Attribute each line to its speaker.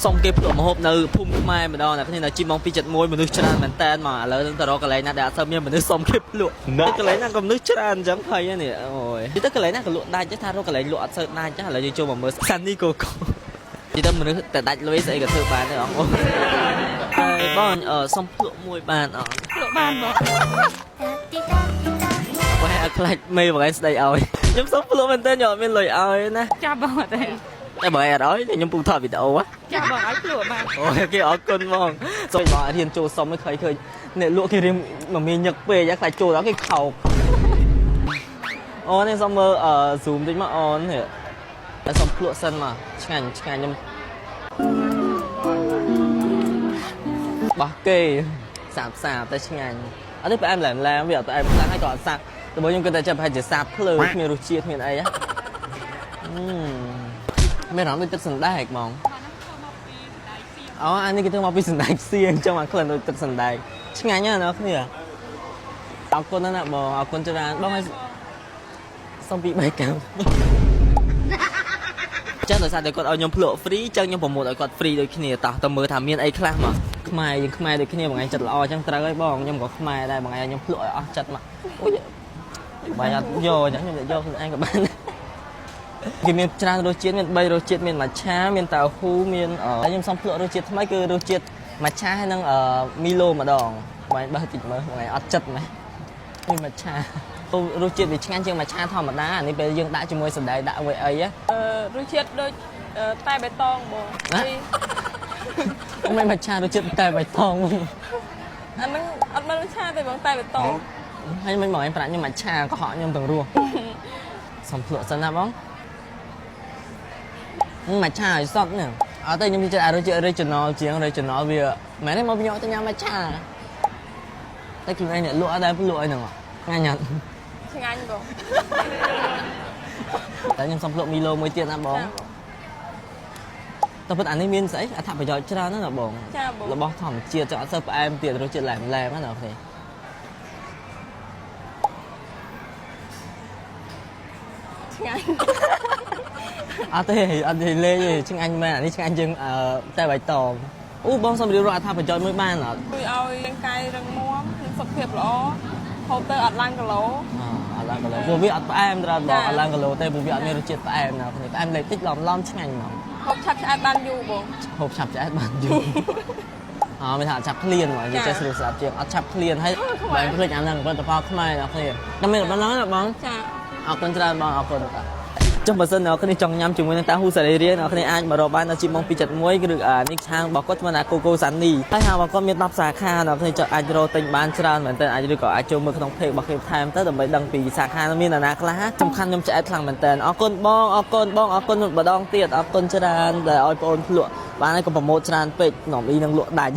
Speaker 1: សុំគេភ្លក់មហូបនៅភូមិខ្មែរម្ដងណាគ្នានៅជីម៉ោង2:71មនុស្សច្រើនមែនតែនមកឥឡូវទៅរកកន្លែងណាដែលអត់សូវមានមនុស្សសុំគេភ្លក់កន្លែងណាក៏មនុស្សច្រើនអញ្ចឹងហើយនេះអូយទីទៅកន្លែងណាក៏លក់ដាច់ទេថារកកន្លែងលក់អត់សូវដាច់ចឹងឥឡូវយើងចូលមកមើលសាន់នេះកូទីទៅមនុស្សតែដាច់លុយស្អីក៏ធ្វើបានដែរបងប្អូនហើយបងសុំភ្លក់មួយបានអត់ភ្លក់បានបងបើឲ្យខ្លាចមេបងឯងស្ដីឲ្យខ្ញុំសុំភ្លក់មែនតើខ្ញុំអត់មានលុយឲ្យណា
Speaker 2: ចាប់បងអត់ទេ
Speaker 1: តែបើឯងអត់ឲ្យខ្ញុំពុំថតវីដេអូ
Speaker 2: ចាប់បងឲ្យភ្លក់បាន
Speaker 1: អូគេអរគុណបងសុំបងរៀនចូលសុំឲ្យឃើញអ្នកលក់គេរៀងមកមានញឹកពេកខ្លាចចូលដល់គេខោកអូនេះសុំមើលzoom តិចមកអូននេះតែសុំភ្លក់សិនមកឆ្ងាញ់ខ្ញុំបោះគេសាបតែឆ្ងាញ់អត់ទេផ្អែមឡែមវាអត់ផ្អែមខ្លាំងហើយក៏អត់សាប់តែបើខ្ញុំគិតតែចាប់ប្រហែលជាសាបភ្លើគ្មានរសជាតិគ្មានអីមានអារម្មណ៍ដូចទឹកសណ្ដែកហ្មងអូអានេះគេធ្វើមកពីសណ្ដែកសៀងចឹងមកក្លិនដូចទឹកសណ្ដែកឆ្ងាញ់ណាស់អ្នកគ្នាអរគុណណាស់បងអរគុណច្រើនបងឲ្យសុំពី3កាំចឹងដោយសារតែគាត់ឲ្យខ្ញុំភ្លក់ free ចឹងខ្ញុំប្រម៉ូទឲ្យគាត់ free ដូចគ្នាតោះទៅមើលថាមានអីខ្លះមកខ្មែរយើងខ្មែរដូចគ្នាបងឯងចិត្តល្អចឹងត្រូវហើយបងខ្ញុំក៏ខ្មែរដែរបងឯងខ្ញុំភ្លក់ឲ្យអស់ចិត្តមកអូយបាយអត់យកចឹងខ្ញុំយកខ្លួនឯងក៏បានគេមានច្រើនរសជាតិមាន3រសជាតិមានម៉ាឆាមានតៅហ៊ូមានខ្ញុំសុំភ្លក់រសជាតិថ្មីគឺរសជាតិម៉ាឆាហើយនិងមីឡូម្ដងបងឯងបើតិចមើលបងឯងអត់ចិត្តម៉េះនេះម៉ាឆารสជាតិវាឆ្ងាញ់ជាងម៉ាឆាធម្មតានេះពេលយើងដាក់ជាមួយសណ្ដែកដាក់អ្វីអី
Speaker 2: រសជាតិដូចតែបៃតងបង
Speaker 1: មិនម៉ាឆารសជាតិតែបៃតង
Speaker 2: អាហ្នឹងអត់មានរសជាតិទេបងតែបៃតង
Speaker 1: ហើយមិនមកឯងប្រាក់ខ្ញុំម៉ាឆាកុហកខ្ញុំទាំងរស់សំភ្លក់សិនណាបងម៉ាឆាឲ្យសតនេះអត់ទេខ្ញុំជិះរសជាតិ original ជាង original វាមែនទេមកញ៉ាំទៅញ៉ាំម៉ាឆាតែខ្លួនឯងអ្នកលក់អត់ដែរលក់អីហ្នឹងឆ្ងាញ់អត់
Speaker 2: ឆ្ងាញ់បង
Speaker 1: តែខ្ញុំសុំភ្លក់មីឡូមួយទៀតណាបងតែប៉ុន្តែអានេះមានស្អីអត្ថប្រយោជន៍ច្រើនណាស់បងរបស់ធម្មជាតិចង់អត់សូវផ្អែមទៀតរសជាតិឡែមណាបង
Speaker 2: ឆ្ងាញ់
Speaker 1: អត់ទេលេងទេឆ្ងាញ់មែនអានេះឆ្ងាញ់ជាងតែបៃតងអូបងសុំរៀបរាប់អត្ថប្រយោជន៍មួយបានអត់
Speaker 2: ជួយឲ្យរាងកាយរឹងមាំនិងសុខភាពល្អហូបទៅអត់ឡើងគីឡូ
Speaker 1: អត់ឡើងគីឡូព្រោះវាអត់ផ្អែមច្រើនបងអត់ឡើងគីឡូទេព្រោះវាអត់មានរសជាតិផ្អែមណាផ្អែមលេខតិចឡំឆ្ងាញ់ហ្មង
Speaker 2: ហូបឆាប់ឆ្អែតបានយូរបង
Speaker 1: ហូបឆាប់ឆ្អែតបានយូរមានថាអត់ឆាប់ឃ្លានហ្មងនិយាយស្រួលស្រាប់ជាងអត់ឆាប់ឃ្លានហើយបែរភ្លេចអាហ្នឹងផលិតផលខ្មែរអ្នកគ្នាតែមានប៉ុណ្ណឹងណាបង
Speaker 2: ចា
Speaker 1: អរគុណច្រើនបងអរគុណចុះបើសិនអ្នកគ្នាចង់ញ៉ាំជាមួយនឹងតាហ៊ូសារីរៀនអ្នកគ្នាអាចមករកបាននៅជីម៉ោង2:71ឬនេះខាងរបស់គាត់ឈ្មោះថា Coco Sunny ហើយហាងរបស់គាត់មាន10សាខាអ្នកគ្នាអាចរកទិញបានច្រើនមែនតើអាចឬក៏អាចចូលមើលក្នុង page របស់គេបន្ថែមទៅដើម្បីដឹងពីសាខាមានណាខ្លះសំខាន់ខ្ញុំឆ្អែតខ្លាំងមែនតើអរគុណបងអរគុណម្ដងទៀតអរគុណច្រើនដែលឲ្យបងអូនភ្លក់បានហើយកុំប្រម៉ូទច្រើនពេកនំអ៊ីនឹងលក់ដាច់